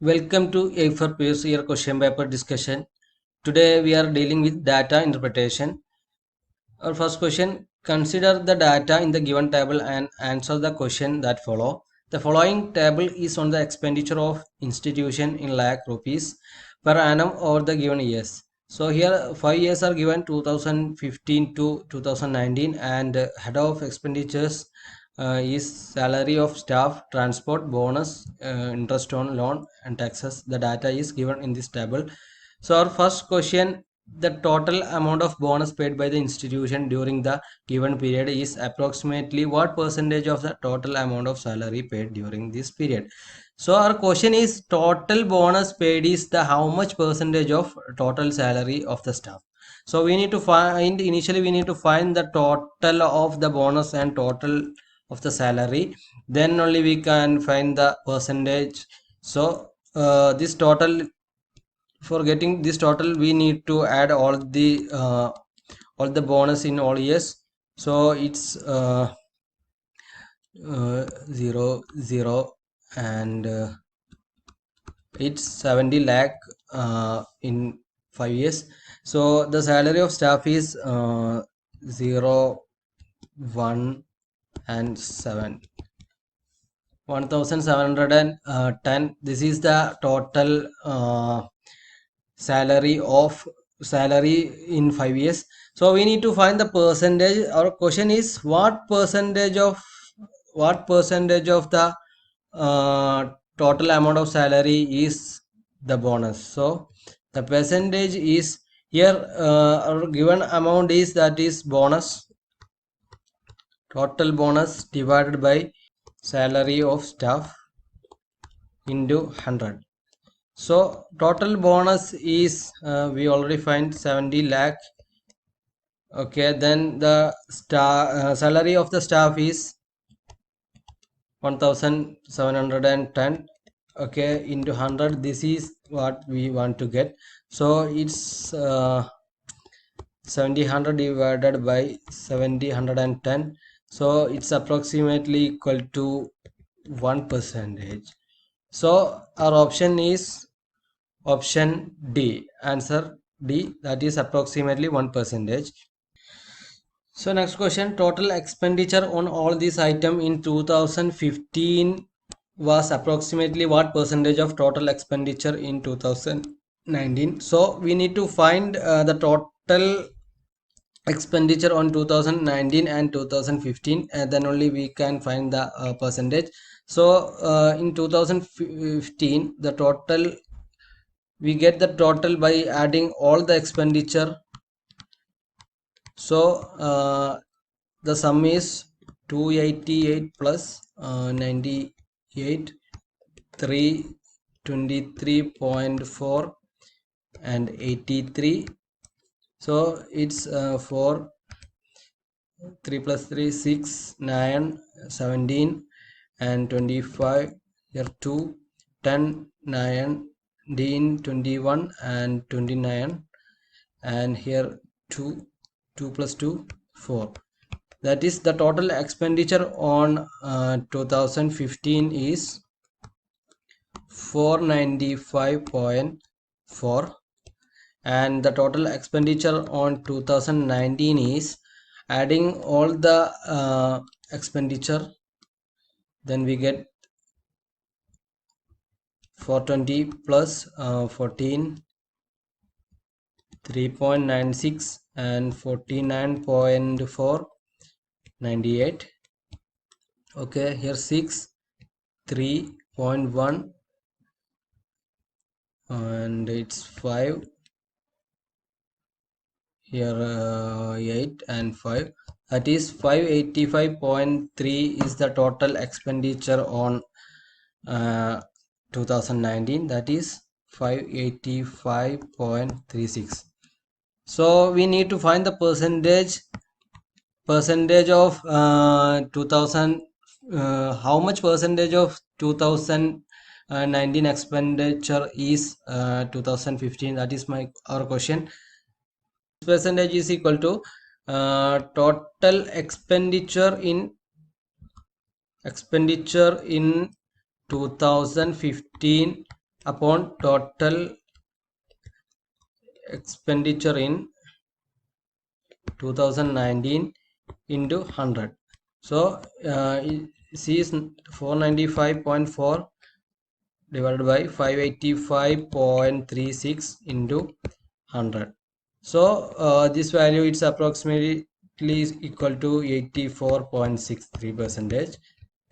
Welcome to A4 Previous Year Question Paper discussion. Today we are dealing with data interpretation. Our first question, consider the data in the given table and answer the question that follow. The following table is on the expenditure of institution in lakh rupees per annum over the given years. So here 5 years are given, 2015 to 2019, and head of expenditures is salary of staff, transport, bonus, interest on loan and taxes. The data is given in this table. So our first question, the total amount of bonus paid by the institution during the given period is approximately what percentage of the total amount of salary paid during this period. So our question is, total bonus paid is the how much percentage of total salary of the staff. So we need to find, initially we need to find the total of the bonus and total of the salary, then only we can find the percentage. So this total, for getting this total we need to add all the bonus in all years. So it's 0 0 and it's 70 lakh in 5 years. So the salary of staff is 0 1 and 7, 1710. This is the total salary in 5 years. So we need to find the percentage. Our question is, what percentage of the total amount of salary is the bonus. So the percentage is here, our given amount is, that is bonus, total bonus divided by salary of staff into 100. So total bonus is we already find 70 lakh. Okay, then the salary of the staff is 1710. Okay, into 100, this is what we want to get. So it's 70 divided by 70 so it's approximately equal to 1%. So our option is option D, answer D, that is approximately 1%. So next question, total expenditure on all these items in 2015 was approximately what percentage of total expenditure in 2019. So we need to find the total expenditure on 2019 and 2015, and then only we can find the percentage. So in 2015 the total, we get the total by adding all the expenditure. So the sum is 288 plus 98, 323.4 and 83. So it's 4, 3 plus 3 6, 9, 17 and 25. Here 2, 10, 9, 21 and 29, and here 2 plus 2 4. That is the total expenditure on 2015 is 495.4, and the total expenditure on 2019 is, adding all the expenditure, then we get 420 plus 14, 3.96 and 49.4, 98. Okay, here 6, 3.1 and it's 5. Here 8 and 5, that is 585.3 is the total expenditure on 2019, that is 585.36. so we need to find the percentage of 2000, how much percentage of 2019 expenditure is 2015, that is our question. Percentage is equal to total expenditure in 2015 upon total expenditure in 2019 into 100. So C is 495.4 divided by 585.36 into 100. So this value it's approximately equal to 84.63 percentage.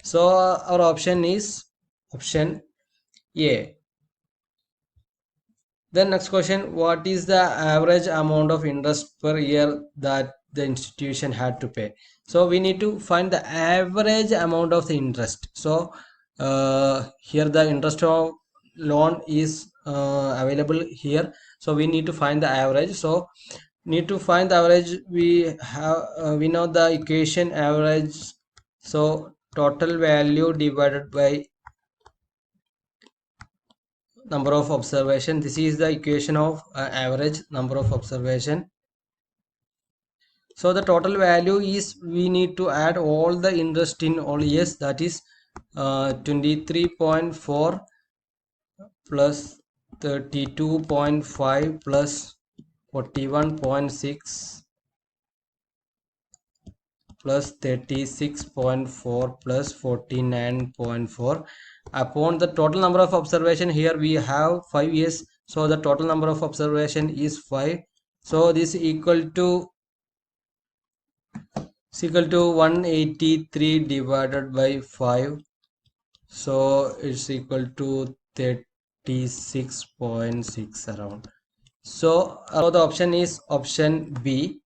So our option is option A. Then next question, what is the average amount of interest per year that the institution had to pay? So we need to find the average amount of the interest. So here the interest of loan is available here. So we need to find the average. So need to find the average. We know the equation average. So total value divided by number of observation. This is the equation of average number of observation. So the total value is, we need to add all the interest in all years, that is 23.4 plus 32.5 plus 41.6 plus 36.4 plus 49.4 upon the total number of observation. Here we have 5 years, so the total number of observation is 5. So this is equal to 183 divided by 5, so it's equal to 36.6 around. So the option is option B.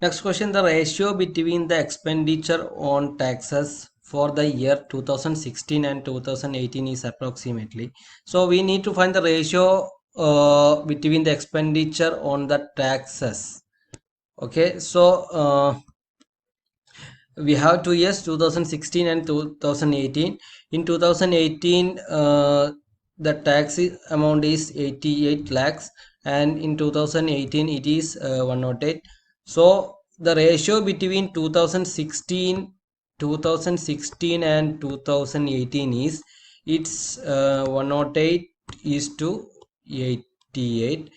Next question, the ratio between the expenditure on taxes for the year 2016 and 2018 is approximately. So we need to find the ratio between the expenditure on the taxes. Okay, so we have 2 years, 2016 and 2018. In 2018 the tax amount is 88 lakhs, and in 2018 it is 108. So the ratio between 2016 and 2018 is, it's 108 is to 88.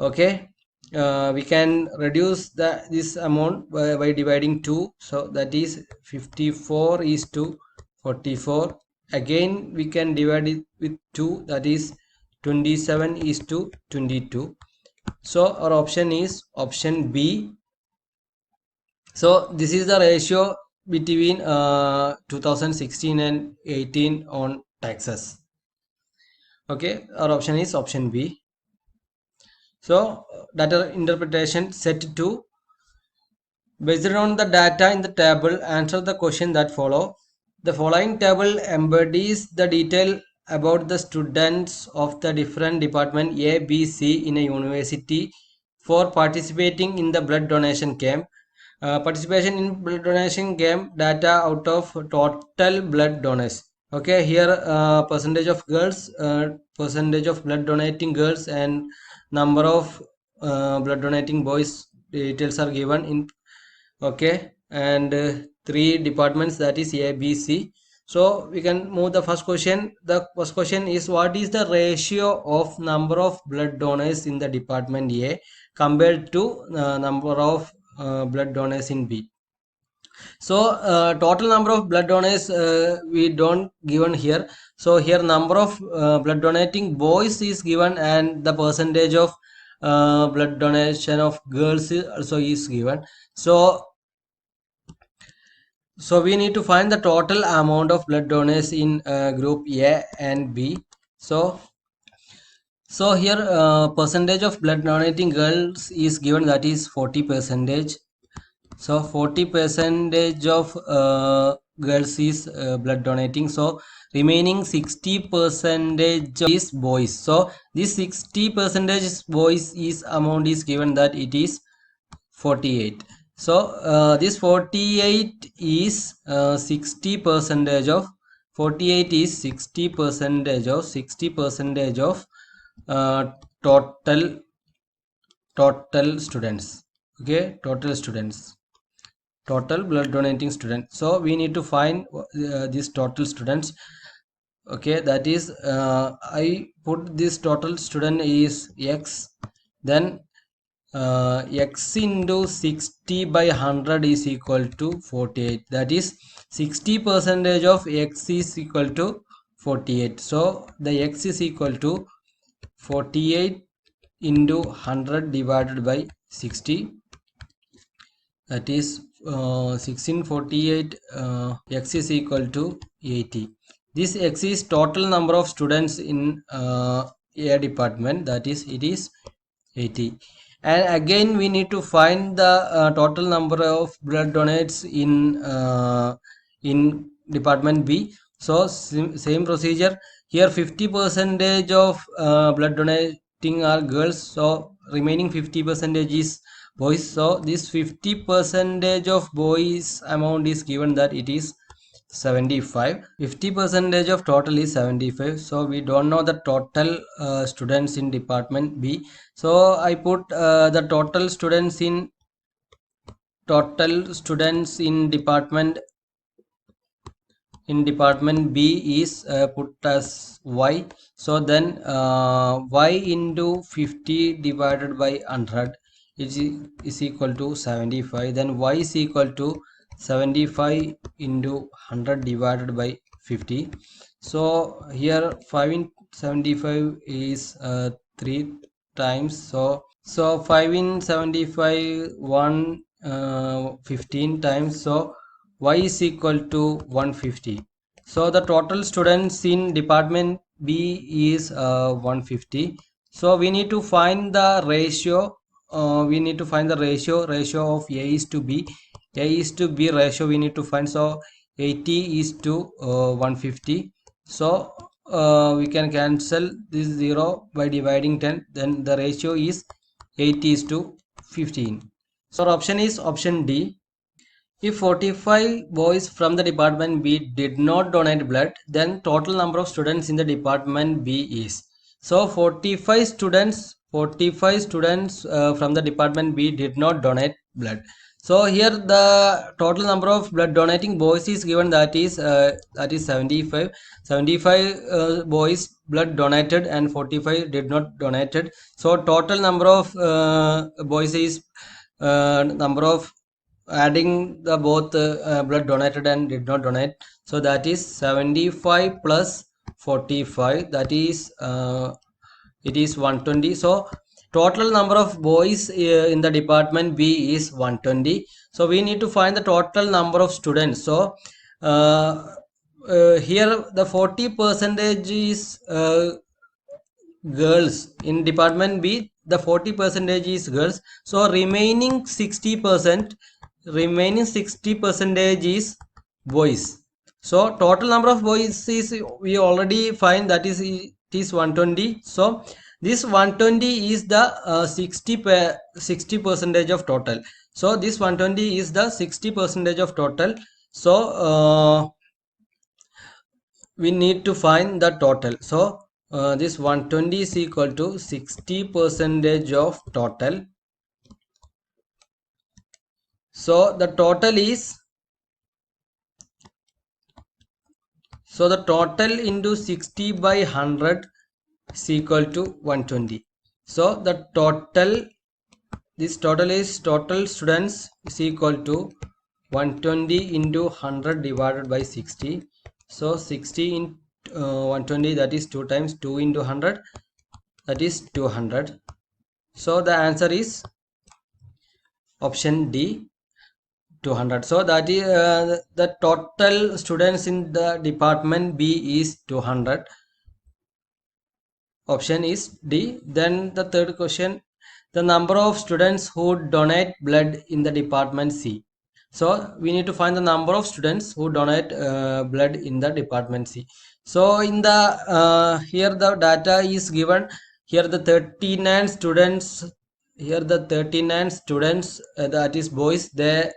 Okay, we can reduce this amount by dividing 2, so that is 54 is to 44. Again we can divide it with 2, that is 27 is to 22. So our option is option B. So this is the ratio between 2016 and 18 on taxes. Okay, our option is option B. So data interpretation set 2. Based on the data in the table, answer the question that follow. The following table embodies the detail about the students of the different department A, B, C in a university for participating in the blood donation camp. Participation in blood donation camp data out of total blood donors. Okay, here percentage of girls, percentage of blood donating girls, and number of blood donating boys details are given in. Okay, and 3 departments, that is A, B, C. So we can move the first question. The first question is, what is the ratio of number of blood donors in the department A compared to number of blood donors in B? So total number of blood donors we don't given here. So here number of blood donating boys is given, and the percentage of blood donation of girls also is given. So we need to find the total amount of blood donors in group A and B. So here percentage of blood donating girls is given, that is 40 percentage. So 40 percentage of girls is blood donating. So remaining 60 percentage is boys. So this 60 percentage boys is amount is given, that it is 48. So this 48 is 60 percentage of 48 is 60 percentage of 60 percentage of uh, total students. Okay, total students, total blood donating students. So we need to find these total students. Okay, that is I put this total student is x, then x into 60 by 100 is equal to 48. That is 60% of x is equal to 48. So the x is equal to 48 into 100 divided by 60. That is 1648. X is equal to 80. This x is total number of students in a department, that is it is 80. And again we need to find the total number of blood donates in department B. So same procedure here. 50 percentage of blood donating are girls, so remaining 50 percentage is boys. So this 50 percentage of boys amount is given that it is 75. 50 percentage of total is 75. So we don't know the total students in department B. So I put the total students in department B is put as y. So then y into 50 divided by 100 is equal to 75. Then y is equal to 75 into 100 divided by 50. So here 5 in 75 is 3 times. So 5 in 75 1 15 times. So y is equal to 150. So the total students in department B is 150. So we need to find the ratio. We need to find the ratio of A is to B. A is to B ratio we need to find. So 80 is to 150. So we can cancel this 0 by dividing 10. Then the ratio is 80 is to 15. So our option is option D. If 45 boys from the department B did not donate blood, then total number of students in the department B is. So 45 students from the department B did not donate blood. So here the total number of blood donating boys is given, that is 75. 75 boys blood donated and 45 did not donated. So total number of boys is number of adding the both blood donated and did not donate. So that is 75 plus 45, that is it is 120. So total number of boys in the department B is 120. So we need to find the total number of students. So here the 40 percentage is girls in department B. The 40 percentage is girls. So remaining 60 percentage is boys. So total number of boys is we already find, that is it is 120. So this 120 is the 60 percentage of total. So this 120 is the 60 percentage of total. So we need to find the total. So this 120 is equal to 60 percentage of total. So the total is, so the total into 60 by 100 is equal to 120. So the total, this total is total students is equal to 120 into 100 divided by 60. So 60 in 120, that is 2 times 2 into 100, that is 200. So the answer is option D, 200. So that is the total students in the department B is 200. Option is D. Then the third question, the number of students who donate blood in the department C. So we need to find the number of students who donate blood in the department C. So in the here the data is given. Here the 39 students, here the 39 students, that is boys, they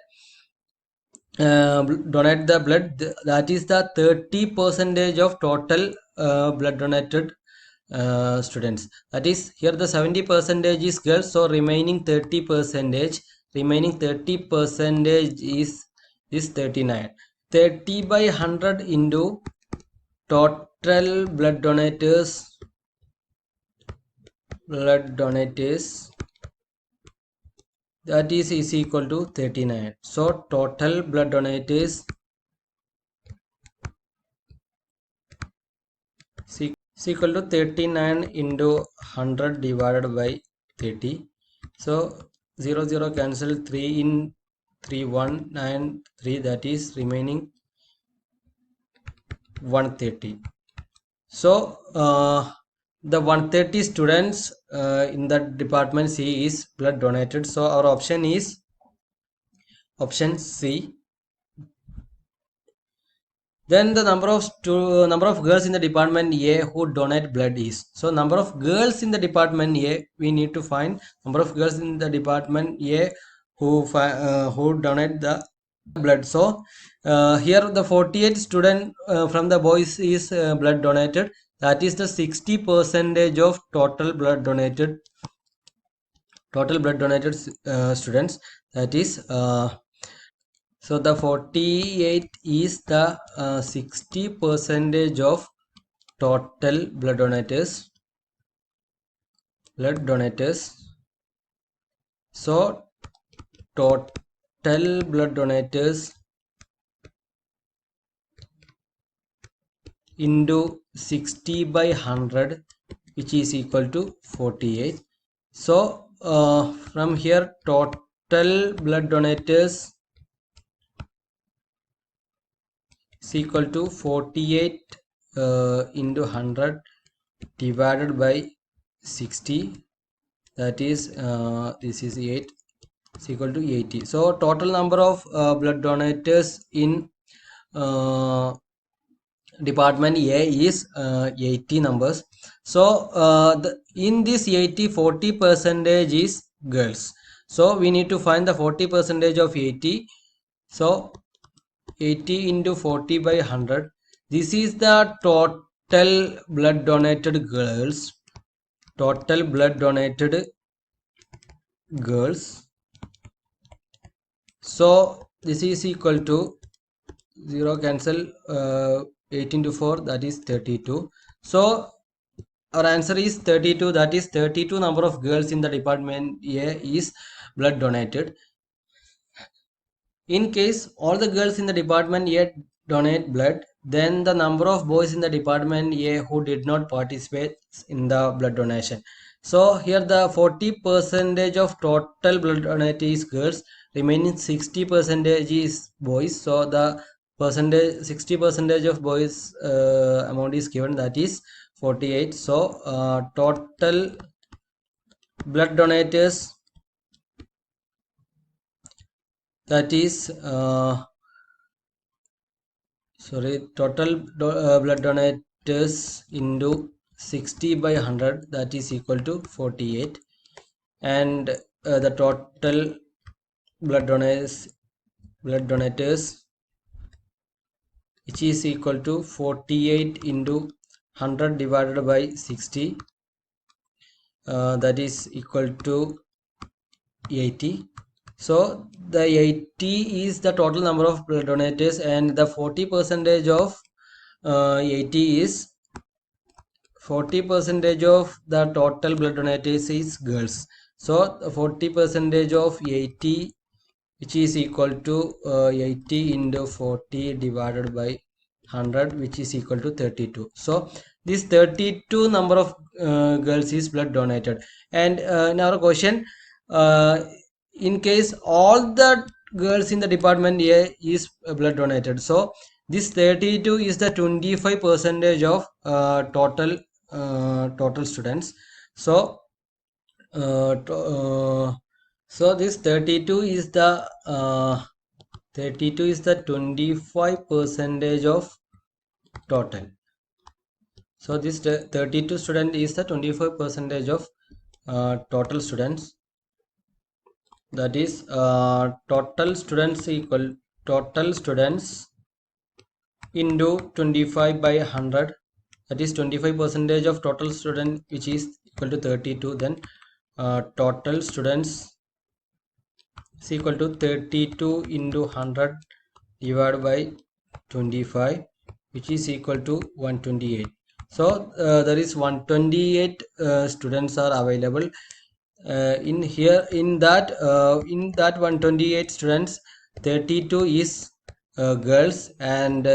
donate the blood. That is the 30 percentage of total blood donated students. That is here the 70 percentage is girls. So remaining 30 percentage is 39. 30 by 100 into blood donators that is equal to 39. So total blood donators is equal to 39 into 100 divided by 30. So 0 0 cancel, 3 in 3 1 9 3, that is remaining 130. So the 130 students in the department C is blood donated. So our option is option C. Then the number of girls in the department A who donate blood is. So number of girls in the department A, we need to find number of girls in the department A who donate the blood. So here the 48 student from the boys is blood donated. That is the 60% of total blood donated students. That is so the 48 is the 60% of total blood donators. So total blood donators into 60 by 100, which is equal to 48. So from here total blood donators is equal to 48 into 100 divided by 60, that is this is 8, is equal to 80. So total number of blood donators in department A is 80 numbers. So in this 80, 40% is girls. So we need to find the 40% of 80. So 80 into 40 by 100. This is the total blood donated girls. Total blood donated girls. So this is equal to 0 cancel, 8 into 4, that is 32. So our answer is 32. That is 32 number of girls in the department A is blood donated. In case all the girls in the department A donate blood, then the number of boys in the department A who did not participate in the blood donation. So here the 40% of total blood donate is girls, remaining 60% is boys. So the 60% of boys amount is given, that is 48. So total blood donators, that is total blood donators into 60 by 100, that is equal to 48, and the total blood donators which is equal to 48 into 100 divided by 60, that is equal to 80. So the 80 is the total number of blood donators, and the 40% of 80 is 40% of the total blood donators is girls. So 40% of 80, which is equal to 80 into 40 divided by 100, which is equal to 32. So this 32 number of girls is blood donated. And in our question, in case all the girls in the department A is blood donated, so this 32 is the 25% of total students. So so this 32 is the 25% of total. So this 32 student is the 25% of total students. That is total students into 25 by 100, that is 25% of total student, which is equal to 32. Then total students is equal to 32 into 100 divided by 25, which is equal to 128. So there is 128 students are available in here. In that 128 students, 32 is girls. And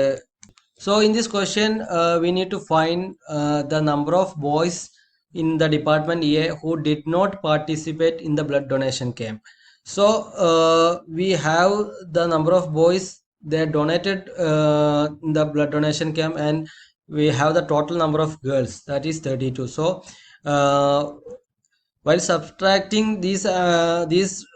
so in this question we need to find the number of boys in the department A who did not participate in the blood donation camp. So we have the number of boys they donated in the blood donation camp, and we have the total number of girls, that is 32. So uh, while subtracting these students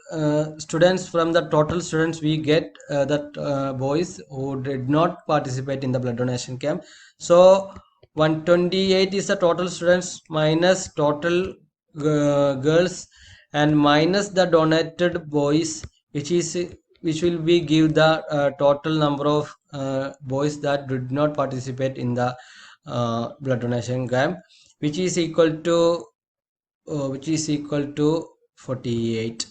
from the total students, we get that boys who did not participate in the blood donation camp. So 128 is the total students minus total girls and minus the donated boys, which will be give the total number of boys that did not participate in the blood donation camp, which is equal to 48.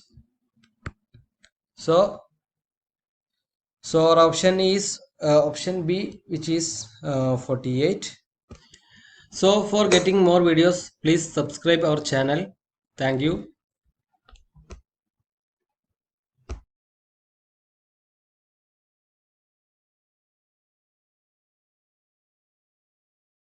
So our option is option B, which is 48. So for getting more videos, please subscribe our channel. Thank you.